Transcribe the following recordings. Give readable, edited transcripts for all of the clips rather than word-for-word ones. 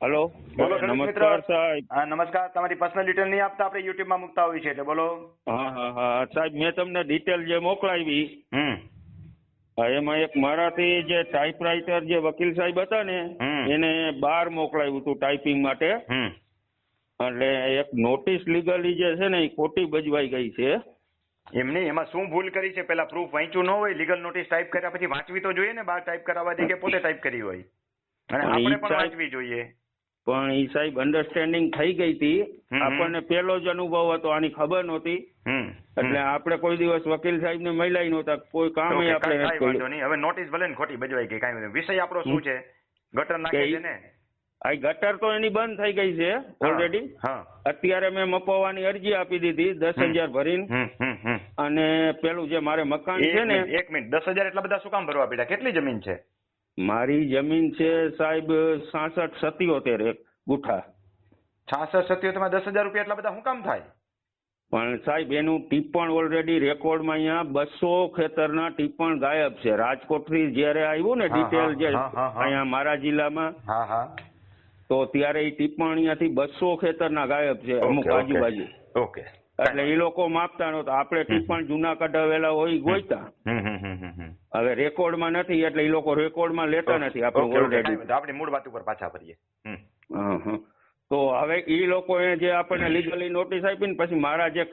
Hello બોલો ખેડૂત મિત્ર. નમસ્કાર સાહેબ. હા નમસ્કાર. તમારી પર્સનલ ડિટેલ નહીં આપતા આપણે યુટ્યુબ માં મૂકતા હોઈએ છીએ એટલે બોલો. હા સાહેબ, મેં તમને ડિટેલ જે મોકલાવી એમાં એક મારાથી જે ટાઈપરાઇટર જે વકીલ સાહેબ હતા ને એને બહાર મોકલાવ્યું હતું ટાઈપિંગ માટે. એટલે એક નોટિસ લીગલી જે છે ને એ ખોટી બજવાઈ ગઈ છે. એમની એમાં શું ભૂલ કરી છે? પેલા પ્રૂફ વાંચ્યું ન હોય, લીગલ નોટિસ ટાઈપ કર્યા પછી વાંચવી તો જોઈએ ને, બહાર ટાઈપ કરાવવાથી કે પોતે ટાઈપ કરી હોય, અને આપણે પણ વાંચવી જોઈએ. પણ એ સાહેબ અન્ડરસ્ટેન્ડિંગ થઈ ગઈ હતી. આપણને પેલો જ અનુભવ હતો, આની ખબર નહોતી. એટલે આપણે કોઈ દિવસ વકીલ સાહેબ ને મળ્યા નહોતા, કોઈ કામ આપણે કાંઈ વાંધો નહીં. હવે નોટિસ ભલે ને ખોટી બજવાઈ ગઈ, કાંઈ વિષય આપણો શું છે? ગટર નાખે છે ને? આ ગટર તો એની બંધ થઈ ગઈ છે ઓલરેડી. અત્યારે મેં મપાવવાની અરજી આપી દીધી 10,000 ભરીને. અને પેલું જે મારે મકાન છે ને, 1 મિનિટ, 10,000 એટલા બધા શું કામ ભરવા પડ્યા? કેટલી જમીન છે? મારી જમીન છે સાહેબ 66-77 ગુઠા. 66-77 માં 10,000 રૂપિયા એટલા બધા શું કામ થાય? પણ સાહેબ એનું ટિપ્પણ ઓલરેડી રેકોર્ડમાં અહીંયા 200 ખેતરના ટિપ્પણ ગાયબ છે. રાજકોટથી જયારે આવ્યું ને ડિટેલ જે અહીંયા મારા જિલ્લામાં, તો ત્યારે એ ટિપ્પણ અહીંયાથી 200 ખેતરના ગાયબ છે અમુક આજુબાજુ. ઓકે. એટલે એ લોકો માપતા નહોતા. આપણે ટિપ્પણ જૂના કઢાવેલા હોય ગોઈતા. હવે રેકોર્ડમાં નથી એટલે એ લોકો રેકોર્ડમાં લેતા નથી. આપણી મૂળ વાત ઉપર પાછા ફરીએ. તો હવે એ લોકોએ જે આપણને લીગલી નોટિસ આપી ને પછી મારા જે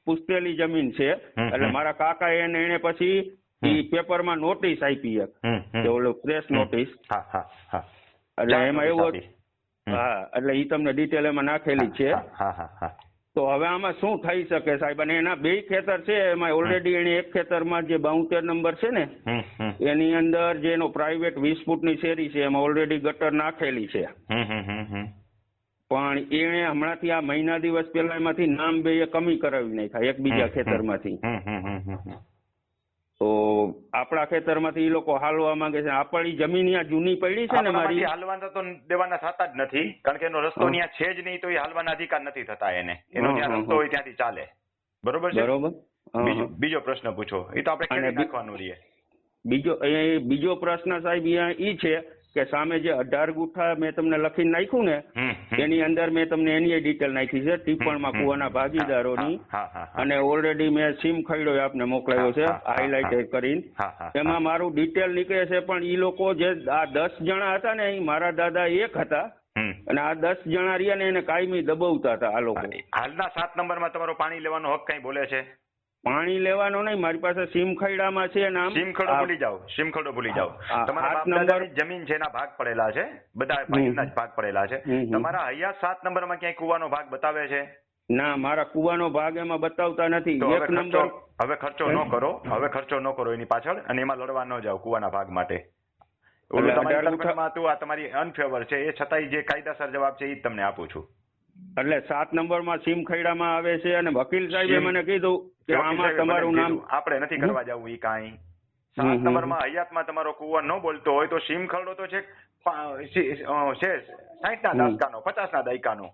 પુસ્તેલી જમીન છે, એટલે મારા કાકા એને પછી એ પેપરમાં નોટિસ આપી એક ઓલું પ્રેસ નોટિસ. એટલે એમાં એવું હતું. હા, એટલે એ તમને ડિટેલ એમાં નાખેલી છે. તો હવે આમાં શું થઈ શકે સાહેબ? અને એના 2 ખેતર છે, એમાં ઓલરેડી એને એક ખેતરમાં જે 72 નંબર છે ને એની અંદર જે એનો પ્રાઇવેટ 20 ફૂટની શેરી છે એમાં ઓલરેડી ગટર નાખેલી છે. પણ એને હમણાંથી આ મહિના દિવસ પહેલા એમાંથી નામ 2 કમી કરાવી નાખ્યા એકબીજા ખેતરમાંથી. તો આપણા ખેતરમાંથી એ લોકો હાલવા માંગે છે. આપણી જમીન અહીંયા જૂની પડી છે ને મારી, હાલવાના તો દેવાના થતા જ નથી, કારણ કે એનો રસ્તો ત્યાં છે જ નહીં, તો એ હાલવાના અધિકાર નથી થતા એને. એનો જ્યાં રસ્તો હોય ત્યાંથી ચાલે. બરોબર છે? બરોબર. બીજો પ્રશ્ન પૂછો. એ તો આપણે ખેડી નાખવાનું રહીએ. બીજો પ્રશ્ન સાહેબ ઈ છે કે સામે જે 18 ગુઠા મેં તમને લખીને નાખ્યું ને એની અંદર મેં તમને એની ડિટેલ નાખી છે ટિપ્પણમાં કુવાના ભાગીદારોની. અને ઓલરેડી મેં સિમ ખરડો આપને મોકલાયો છે હાઇલાઇટ કરીને. એમાં મારું ડિટેલ નીકળે છે. પણ ઈ લોકો જે આ 10 જણા હતા ને, એ મારા દાદા એક હતા, અને આ 10 જણા રહ્યા ને એને કાયમી દબાવતા હતા આ લોકો. હાલના 7 નંબરમાં તમારો પાણી લેવાનો હક કઈ બોલે છે? પાણી લેવાનો નહીં, મારી પાસે સિમ ખરડામાં છે નામ. સિમખડો ભૂલી જાઓ, સિમખડો ભૂલી જાઓ. તમારા બાપ દાદાની જમીન છે એના ભાગ પડેલા છે, બધા પાણીના જ ભાગ પડેલા છે. તમારા હૈયા 7 નંબરમાં ક્યાંય કુવાનો ભાગ બતાવે છે? ના, મારા કુવાનો ભાગ એમાં બતાવતા નથી. એક નંબર. હવે ખર્ચો ન કરો, હવે ખર્ચો ન કરો એની પાછળ, અને એમાં લડવા ન જાઓ કુવાના ભાગ માટે. આ તમારી અનફેવર છે, એ છતાંય જે કાયદાસર જવાબ છે એ જ તમને આપું છું. એટલે 7 નંબરમાં સિમ ખરડામાં આવે છે. અને વકીલ સાહેબે મને કીધું કે આમાં તમારું નામ આપણે નથી કરવા જવું. ઈ કાંઈ 7 નંબરમાં હયાતમાં તમારો કુવો ન બોલતો હોય તો સિમ ખરડો તો છે 60ના દશકાનો, 50ના દાયકાનો.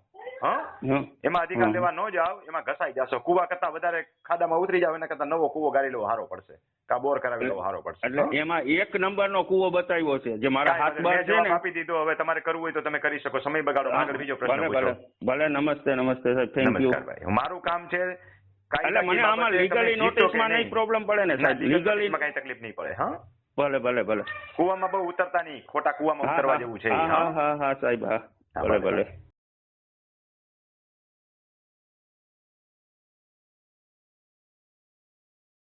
એમાં અધિકાર લેવા ન જાવ, એમાં ઘસાઈ જશો. કુવા કરતા વધારે ખાડામાં ઉતરી જાવ, એના કરતા નવો કુવો ગાળી લેવો સારો પડશે, કા બોર કરાવી લેવો સારો પડશે. એટલે એમાં 1 નંબરનો કુવો બતાવ્યો છે જે મારા હાથ બાર છે ને. આપી દીધો. હવે તમારે કરવું હોય તો તમે કરી શકો. સમય બગાડો. આગળ બીજો પ્રશ્ન પૂછો. ભલે. નમસ્તે સાહેબ, થેન્ક યુ. મારું કામ છે. એટલે મને આમાં લીગલી નોટિસમાં નહીં પ્રોબ્લેમ પડે ને સાહેબ? લીગલી કઈ તકલીફ નહીં પડે. હા, ભલે. કુવામાં બહુ ઉતરતા નહીં, ખોટા કુવામાં ઉતરવા જેવું છે. હા સાહેબ, હા, ભલે.